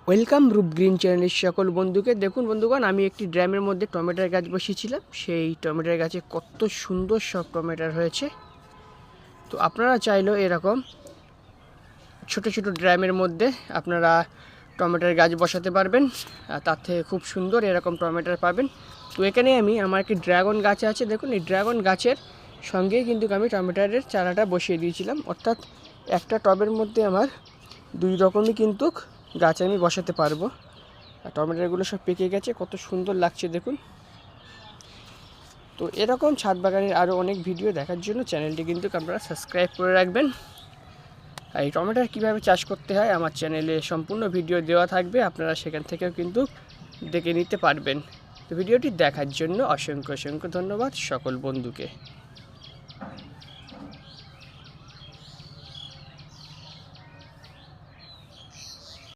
Welcome রূপ green চ্যানেলের সকল বন্ধুকে। দেখুন বন্ধুগণ, আমি একটি ড্রামের মধ্যে টমেটোর গাছ বসিয়েছিলাম। সেই টমেটোর গাছে কত সুন্দর সব টমেটো হয়েছে। তো আপনারা চাইলেও এরকম ছোট ছোট ড্রামের মধ্যে আপনারা টমেটোর গাছ বসাতে পারবেন, তার থেকে খুব সুন্দর এরকম টমেটো পাবেন। তো এখানে আমি আমার একটি ড্রাগন গাছ আছে, দেখুন এই ড্রাগন গাছের সঙ্গেই কিন্তু আমি টমেটোর চারাটা বসিয়ে দিয়েছিলাম। অর্থাৎ একটা টবের মধ্যে আমার দুই রকমই কিন্তু গাছ আমি বসাতে পারবো। আর টমেটোগুলো সব পেকে গেছে, কত সুন্দর লাগছে দেখুন। তো এরকম ছাদ বাগানের আরও অনেক ভিডিও দেখার জন্য চ্যানেলটি কিন্তু আপনারা সাবস্ক্রাইব করে রাখবেন। আর এই টমেটোর কীভাবে চাষ করতে হয় আমার চ্যানেলে সম্পূর্ণ ভিডিও দেওয়া থাকবে, আপনারা সেখান থেকেও কিন্তু দেখে নিতে পারবেন। তো ভিডিওটি দেখার জন্য অসংখ্য অসংখ্য ধন্যবাদ সকল বন্ধুকে।